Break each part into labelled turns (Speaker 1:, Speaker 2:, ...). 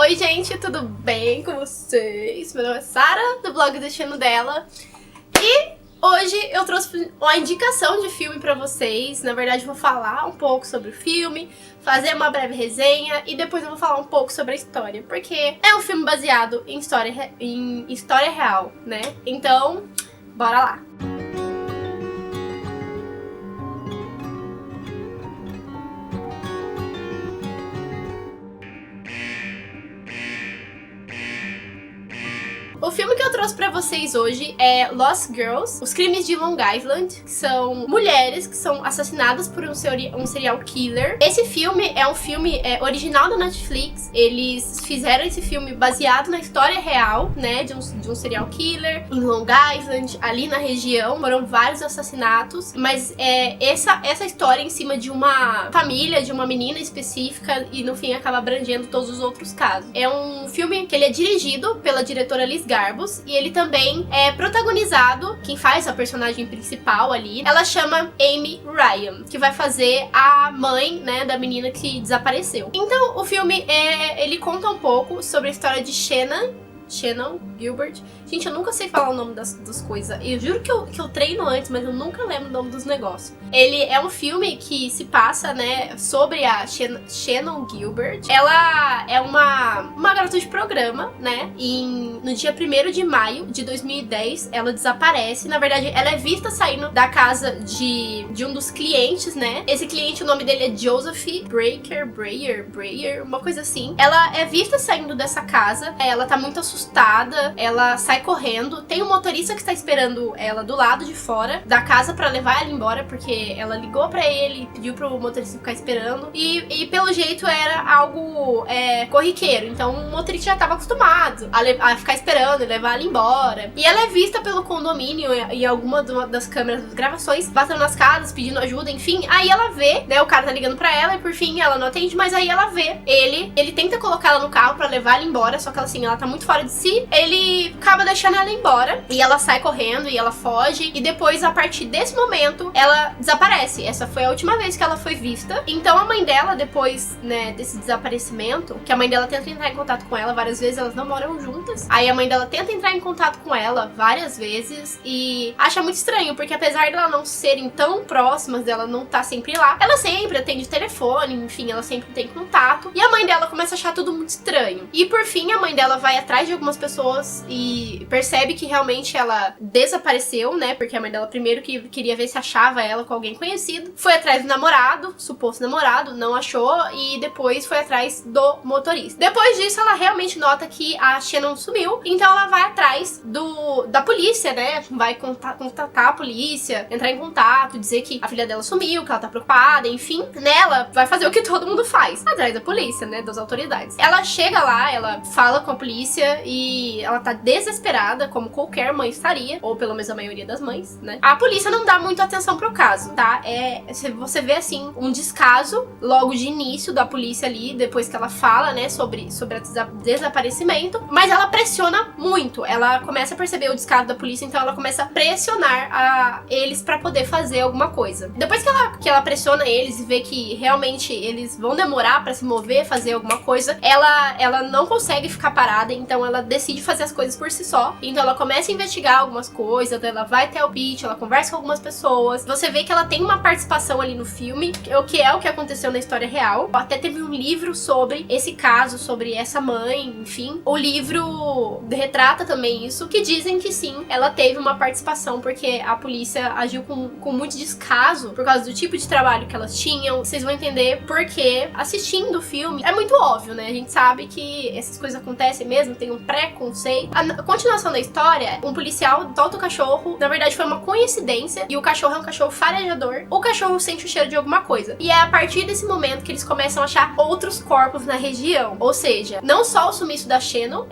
Speaker 1: Oi gente, tudo bem com vocês? Meu nome é Sara, do blog Destino Dela. E hoje eu trouxe uma indicação de filme pra vocês. Na verdade, eu vou falar um pouco sobre o filme, fazer uma breve resenha e depois eu vou falar um pouco sobre a história, porque é um filme baseado em história real, né? Então, bora lá! O filme que eu trouxe pra vocês hoje é Lost Girls, Os Crimes de Long Island, que são mulheres que são assassinadas por um serial killer. Esse filme é um filme original da Netflix. Eles fizeram esse filme baseado na história real, né, de um serial killer em Long Island, ali na região. Foram vários assassinatos, mas essa história em cima de uma família, de uma menina específica, e no fim acaba abrangendo todos os outros casos. É um filme que ele é dirigido pela diretora Liz Garbus, e ele também é protagonizado, quem faz a personagem principal ali, ela chama Amy Ryan, que vai fazer a mãe, né, da menina que desapareceu. Então, o filme, ele conta um pouco sobre a história de Shannon Gilbert. Gente, eu nunca sei falar o nome das coisas. Eu juro que eu treino antes, mas eu nunca lembro o nome dos negócios. Ele é um filme que se passa, né, sobre a Shannon Gilbert. Ela é uma garota de programa, né? No dia 1º de maio de 2010, ela desaparece. Na verdade, ela é vista saindo da casa de um dos clientes, né? Esse cliente, o nome dele é Joseph Breyer, uma coisa assim. Ela é vista saindo dessa casa. Ela tá muito assustada, ela sai correndo. Tem um motorista que está esperando ela do lado de fora da casa pra levar ela embora, porque ela ligou pra ele e pediu pro motorista ficar esperando. E pelo jeito era algo corriqueiro, então o motorista já tava acostumado a ficar esperando e levar ela embora. E ela é vista pelo condomínio e alguma das câmeras das gravações, batendo nas casas, pedindo ajuda, enfim. Aí ela vê, né, o cara tá ligando pra ela e por fim ela não atende, mas aí ela vê ele tenta colocar ela no carro pra levar ela embora, só que ela tá muito fora de si. Ele acaba deixando ela embora e ela sai correndo e ela foge, e depois, a partir desse momento, ela desaparece. Essa foi a última vez que ela foi vista. Então a mãe dela, depois, né, desse desaparecimento, que a mãe dela tenta entrar em contato com ela várias vezes, elas não moram juntas. Aí a mãe dela tenta entrar em contato com ela várias vezes e acha muito estranho, porque apesar dela não serem tão próximas, dela não tá sempre lá, ela sempre atende o telefone, enfim, ela sempre tem contato. E a mãe dela começa a achar tudo muito estranho. E por fim, a mãe dela vai atrás de algumas pessoas e percebe que realmente ela desapareceu, né? Porque a mãe dela primeiro que queria ver se achava ela com alguém conhecido. Foi atrás do namorado, suposto namorado, não achou, e depois foi atrás do motorista. Depois disso, ela realmente nota que a Shannon sumiu, então ela vai atrás da polícia, né? Vai contatar a polícia, entrar em contato, dizer que a filha dela sumiu, que ela tá preocupada, enfim. Nela, vai fazer o que todo mundo faz, atrás da polícia, né? Das autoridades. Ela chega lá, ela fala com a polícia e ela tá desesperada, como qualquer mãe estaria, ou pelo menos a maioria das mães, né? A polícia não dá muita atenção pro caso, tá? Você vê, assim, um descaso logo de início da polícia ali, depois que ela fala, né, sobre o desaparecimento, mas ela pressiona muito. Ela começa a perceber o descaso da polícia, então ela começa a pressionar eles pra poder fazer alguma coisa. Depois que ela pressiona eles e vê que realmente eles vão demorar pra se mover, fazer alguma coisa, ela não consegue ficar parada, então ela decide fazer as coisas por si só. Então ela começa a investigar algumas coisas, ela vai até o pitch, ela conversa com algumas pessoas. Você vê que ela tem uma participação ali no filme, o que aconteceu na história real. Até teve um livro sobre esse caso, sobre essa mãe, enfim. O livro retrata também isso, que dizem que sim, ela teve uma participação, porque a polícia agiu com muito descaso por causa do tipo de trabalho que elas tinham. Vocês vão entender porque, assistindo o filme, é muito óbvio, né? A gente sabe que essas coisas acontecem mesmo, tem um preconceito. A continuação da história, um policial solta o cachorro, na verdade foi uma coincidência, e o cachorro é um cachorro farejador. O cachorro sente o cheiro de alguma coisa, e é a partir desse momento que eles começam a achar outros corpos na região. Ou seja, não só o sumiço da Shannon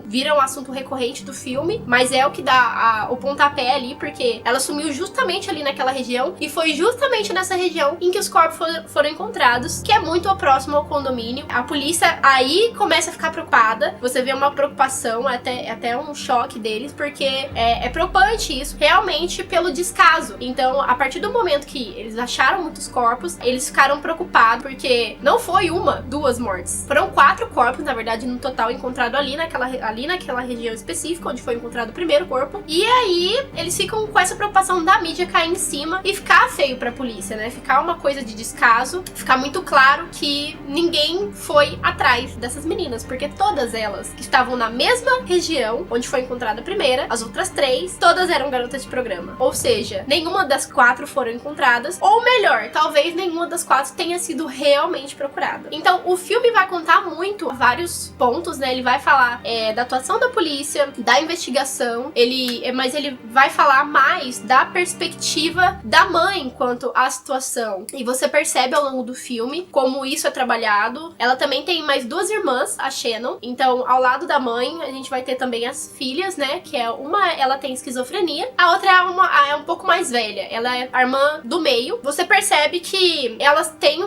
Speaker 1: vira um assunto recorrente do filme, mas é o que dá o pontapé ali, porque ela sumiu justamente ali naquela região, e foi justamente nessa região em que os corpos foram encontrados, que é muito próximo ao condomínio. A polícia aí começa a ficar preocupada. Você vê uma preocupação, até um choque deles, porque é preocupante isso, realmente pelo descaso. Então, a partir do momento que eles acharam muitos corpos, eles ficaram preocupados, porque não foi uma, duas mortes. Foram 4 corpos, na verdade, no total, encontrado ali naquela região específica, onde foi encontrado o primeiro corpo. E aí, eles ficam com essa preocupação da mídia cair em cima e ficar feio pra polícia, né? Ficar uma coisa de descaso, ficar muito claro que ninguém foi atrás dessas meninas, porque todas elas que estavam na mesma região onde foi encontrada a primeira, as outras 3, todas eram garotas de programa. Ou seja, nenhuma das 4 foram encontradas, ou melhor, talvez nenhuma das 4 tenha sido realmente procurada. Então, o filme vai contar muito vários pontos, né? Ele vai falar da atuação da polícia, da investigação, mas ele vai falar mais da perspectiva da mãe quanto à situação. E você percebe ao longo do filme como isso é trabalhado. Ela também tem mais 2 irmãs, a Shannon. Então, ao lado da mãe, a gente vai ter também as filhas, né? Que é uma, ela tem esquizofrenia. A outra é um pouco mais velha. Ela é a irmã do meio. Você percebe que elas têm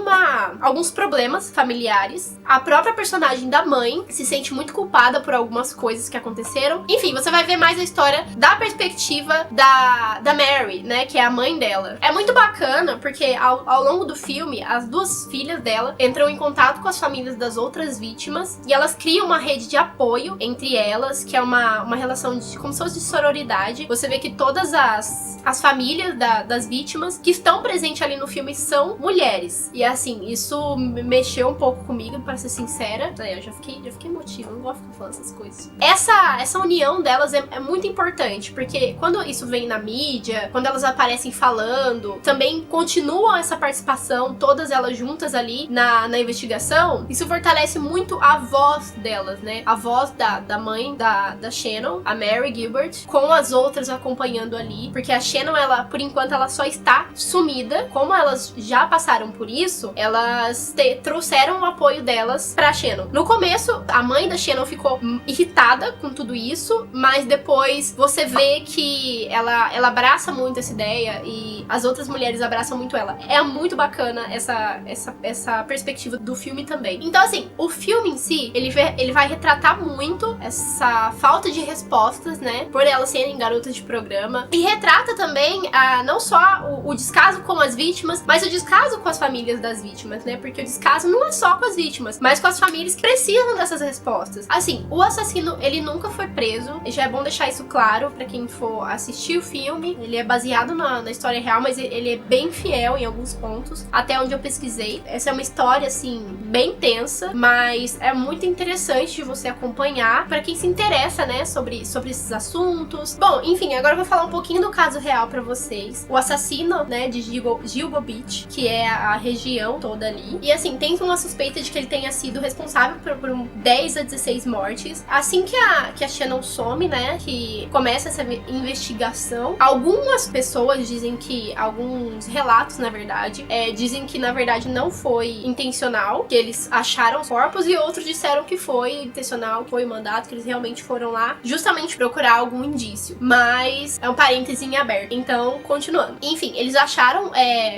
Speaker 1: alguns problemas familiares. A própria personagem da mãe se sente muito culpada por algumas coisas que aconteceram. Enfim, você vai ver mais a história da perspectiva da Mary, né? Que é a mãe dela. É muito bacana, porque ao longo do filme, as 2 filhas dela entram em contato com as famílias das outras vítimas e elas criam uma rede de apoio entre elas, que é uma relação como se fosse de sororidade. Você vê que todas as famílias das vítimas que estão presentes ali no filme são mulheres. E assim, isso mexeu um pouco comigo, pra ser sincera. Eu já fiquei emotiva, eu não gosto de ficar falando essas coisas. Essa união delas é muito importante, porque quando isso vem na mídia, quando elas aparecem falando, também continuam essa participação, todas elas juntas ali na investigação, isso fortalece muito a voz delas, né? A voz da mãe da Shannon, a Mary Gilbert, com as outras acompanhando ali, porque a Shannon, ela, por enquanto, ela só está sumida. Como elas já passaram por isso, elas trouxeram o apoio delas pra Shannon. No começo, a mãe da Shannon ficou irritada com tudo isso, mas depois você vê que ela abraça muito essa ideia e as outras mulheres abraçam muito ela. É muito bacana essa perspectiva do filme também. Então, assim, o filme em si, ele vai retratar muito essa falta de respostas, né? Por elas serem garotas de programa. E retrata também não só o descaso com as vítimas, mas o descaso com as famílias das vítimas, né? Porque o descaso não é só com as vítimas, mas com as famílias que precisam dessas respostas. Assim, o assassino, ele nunca foi preso. E já é bom deixar isso claro pra quem for assistir o filme. Ele é baseado na história real, mas ele é bem fiel em alguns pontos, até onde eu pesquisei. Essa é uma história, assim, bem tensa, mas é muito interessante de você acompanhar pra quem se interessa, né, sobre esses assuntos. Bom, enfim, agora eu vou falar um pouquinho do caso real pra vocês. O assassino, né, de Gilgo Beach, que é a região toda ali. E assim, tem uma suspeita de que ele tenha sido responsável por 10 a 16 mortes. Assim que a Shannon some, né, que começa essa investigação, algumas pessoas dizem que, alguns relatos, na verdade, dizem que, na verdade, não foi intencional, que eles acharam os corpos, e outros disseram que foi intencional, que foi mandado, que eles realmente foram lá justamente procurar algum indício. Mas é um parêntese em aberto. Então, continuando. Enfim, eles acharam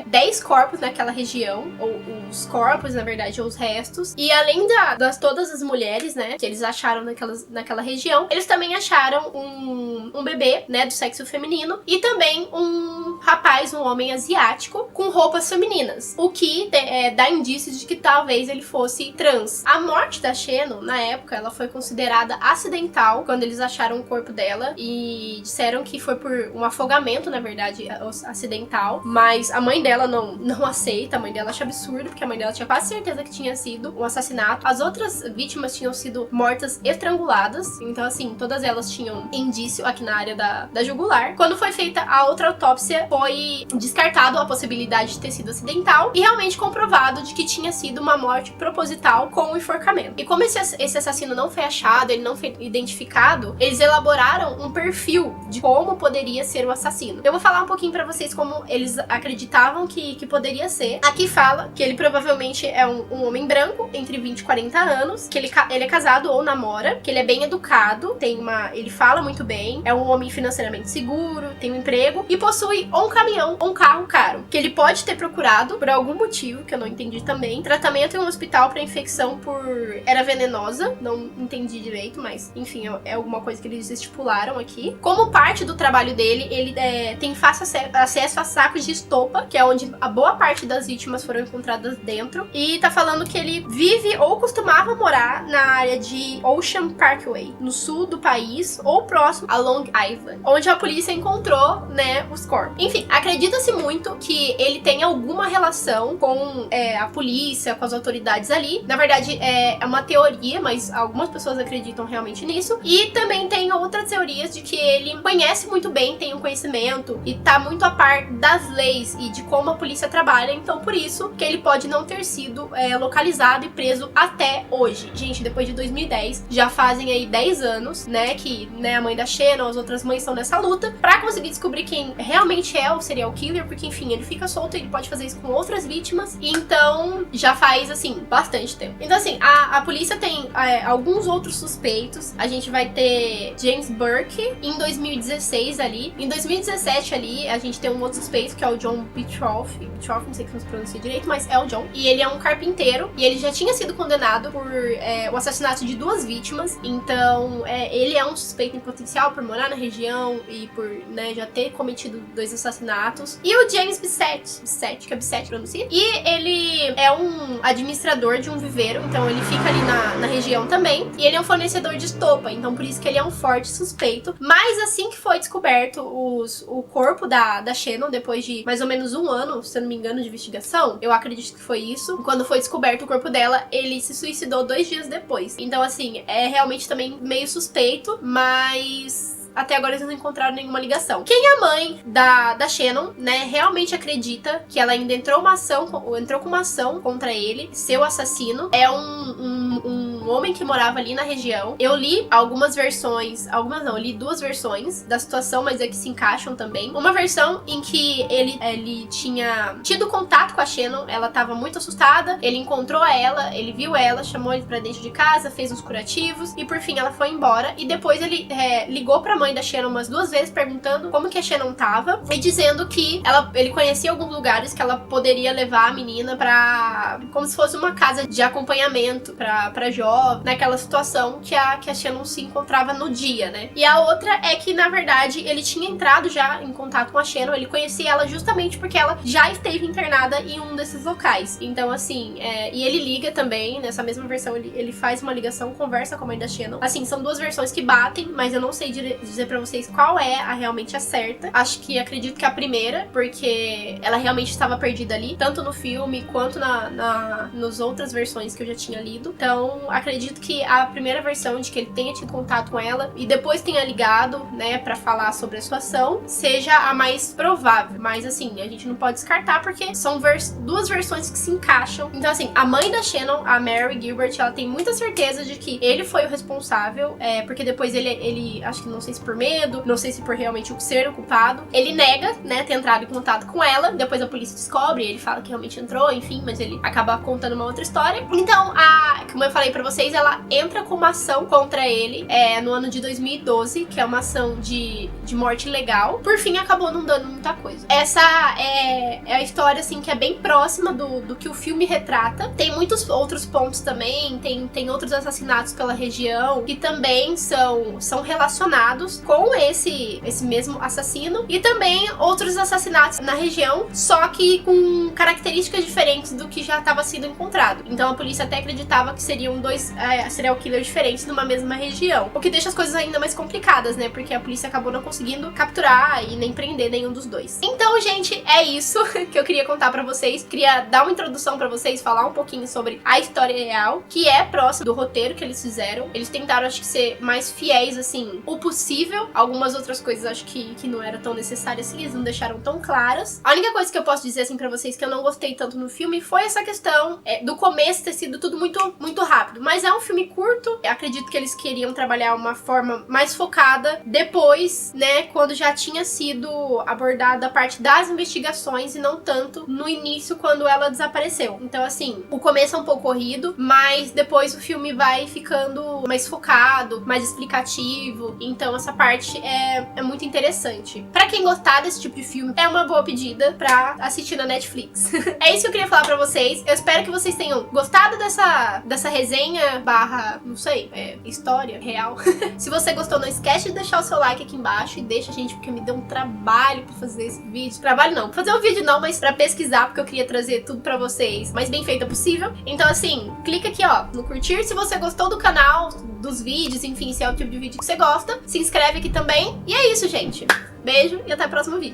Speaker 1: 10 corpos naquela região, ou os corpos, na verdade, ou os restos. E além das todas as mulheres, né, que eles acharam naquela região, eles também acharam um bebê, né, do sexo feminino, e também um rapaz, um homem asiático, com roupas femininas. O que dá indícios de que talvez ele fosse trans. A morte da Shannon, na época, ela foi considerada acidental, quando eles acharam o corpo dela, e disseram que foi por um afogamento, na verdade, acidental. Mas a mãe dela não aceita, a mãe dela acha absurdo, porque a mãe dela tinha quase certeza que tinha sido um assassinato. As outras vítimas tinham sido mortas estranguladas, então assim, todas elas tinham indício aqui na área da jugular. Quando foi feita a outra autópsia, foi descartado a possibilidade de ter sido acidental e realmente comprovado de que tinha sido uma morte proposital com o enforcamento. E como esse assassino não foi achado, ele não foi identificado, eles elaboraram um perfil de como poderia ser o assassino. Eu vou falar um pouquinho pra vocês como eles acreditavam que poderia ser. Aqui fala que ele provavelmente é um homem branco, entre 20 e 40 anos, que ele é casado ou namora, que ele é bem educado, ele fala muito bem, é um homem financeiramente seguro, tem um emprego e possui ou um caminhão ou um carro caro, que ele pode ter procurado, por algum motivo, que eu não entendi também, tratamento em um hospital para infecção prisão era venenosa, não entendi direito, mas enfim, é alguma coisa que eles estipularam aqui. Como parte do trabalho dele, ele tem fácil acesso a sacos de estopa, que é onde a boa parte das vítimas foram encontradas dentro, e tá falando que ele vive ou costumava morar na área de Ocean Parkway, no sul do país, ou próximo a Long Island, onde a polícia encontrou, né, os corpos. Enfim, acredita-se muito que ele tem alguma relação com a polícia, com as autoridades ali. Na verdade, é uma teoria, mas algumas pessoas acreditam realmente nisso. E também tem outras teorias de que ele conhece muito bem, tem um conhecimento e tá muito a par das leis e de como a polícia trabalha. Então, por isso que ele pode não ter sido localizado e preso até hoje. Gente, depois de 2010, já fazem aí 10 anos, né, que a mãe da Shannon, as outras mães estão nessa luta pra conseguir descobrir quem realmente é o serial killer, porque, enfim, ele fica solto e ele pode fazer isso com outras vítimas. E então, já faz, assim, bastante tempo. Então, assim, a polícia tem alguns outros suspeitos. A gente vai ter James Burke em 2016 ali. Em 2017 ali, a gente tem um outro suspeito, que é o John Bischoff. Bischoff, não sei como se pronuncia direito, mas é o John. E ele é um carpinteiro. E ele já tinha sido condenado por o assassinato de 2 vítimas. Então, ele é um suspeito em potencial por morar na região e por, né, já ter cometido 2 assassinatos. E o James Bissett, que é Bissett pronuncia. E ele é um administrador de um viveiro. Então, ele fica ali na região também. E ele é um fornecedor de estopa. Então, por isso que ele é um forte suspeito. Mas assim que foi descoberto o corpo da Shannon, depois de mais ou menos 1 ano, se eu não me engano, de investigação, eu acredito que foi isso. Quando foi descoberto o corpo dela, ele se suicidou 2 dias depois. Então, assim, é realmente também meio suspeito, mas até agora eles não encontraram nenhuma ligação. Quem é a mãe da Shannon, né, realmente acredita que ela ainda entrou com uma ação contra ele, seu assassino. É um homem que morava ali na região. Eu li algumas versões, eu li 2 versões da situação, mas é que se encaixam também. Uma versão em que ele tinha tido contato com a Shannon, ela tava muito assustada, ele encontrou ela, ele viu ela, chamou ele pra dentro de casa, fez uns curativos, e por fim ela foi embora. E depois ele ligou pra mãe da Shannon umas 2 vezes, perguntando como que a Shannon tava, e dizendo que ele conhecia alguns lugares que ela poderia levar a menina pra, como se fosse uma casa de acompanhamento pra jovem, naquela situação que a Shannon se encontrava no dia, né? E a outra é que, na verdade, ele tinha entrado já em contato com a Shannon, ele conhecia ela justamente porque ela já esteve internada em um desses locais. Então, assim, e ele liga também, nessa mesma versão, ele faz uma ligação, conversa com a mãe da Shannon. Assim, são 2 versões que batem, mas eu não sei dizer pra vocês qual é realmente a certa. Acredito que a primeira, porque ela realmente estava perdida ali, tanto no filme quanto nas outras versões que eu já tinha lido. Então, acredito que a primeira versão, de que ele tenha tido contato com ela e depois tenha ligado, né, pra falar sobre a sua ação, seja a mais provável. Mas, assim, a gente não pode descartar porque são 2 versões que se encaixam. Então, assim, a mãe da Shannon, a Mary Gilbert, ela tem muita certeza de que ele foi o responsável, porque depois ele, acho que não sei se por medo, não sei se por realmente ser o culpado, ele nega, né, ter entrado em contato com ela. Depois a polícia descobre, ele fala que realmente entrou, enfim, mas ele acaba contando uma outra história. Então, como eu falei pra vocês, ela entra com uma ação contra ele no ano de 2012, que é uma ação de morte legal. Por fim, acabou não dando muita coisa. Essa é a história, assim, que é bem próxima do que o filme retrata. Tem muitos outros pontos também, tem outros assassinatos pela região que também são relacionados com esse mesmo assassino, e também outros assassinatos na região, só que com características diferentes do que já estava sendo encontrado. Então a polícia até acreditava que seriam 2 serial killers diferentes numa mesma região, o que deixa as coisas ainda mais complicadas, né, porque a polícia acabou não conseguindo capturar e nem prender nenhum dos 2. Então, gente, é isso que eu queria contar pra vocês. Queria dar uma introdução pra vocês, falar um pouquinho sobre a história real, que é próximo do roteiro que eles fizeram. Eles tentaram, acho que, ser mais fiéis, assim, o possível. Algumas outras coisas acho que não era tão necessária assim, eles não deixaram tão claras. A única coisa que eu posso dizer, assim, pra vocês que eu não gostei tanto no filme foi essa questão do começo ter sido tudo muito, muito rápido. Mas é um filme curto, acredito que eles queriam trabalhar uma forma mais focada depois, né, quando já tinha sido abordada a parte das investigações e não tanto no início quando ela desapareceu. Então assim, o começo é um pouco corrido, mas depois o filme vai ficando mais focado, mais explicativo, então essa parte é muito interessante. Pra quem gostar desse tipo de filme, é uma boa pedida pra assistir na Netflix. É isso que eu queria falar pra vocês. Eu espero que vocês tenham gostado dessa resenha barra, não sei, história real. Se você gostou, não esquece de deixar o seu like aqui embaixo e deixa, gente, porque me deu um trabalho pra fazer esse vídeo. Trabalho não, fazer um vídeo não, mas pra pesquisar, porque eu queria trazer tudo pra vocês mais bem feito possível. Então assim, clica aqui, ó, no curtir se você gostou do canal, dos vídeos, enfim, se é o tipo de vídeo que você gosta. Se inscreve aqui também. E é isso, gente. Beijo e até o próximo vídeo.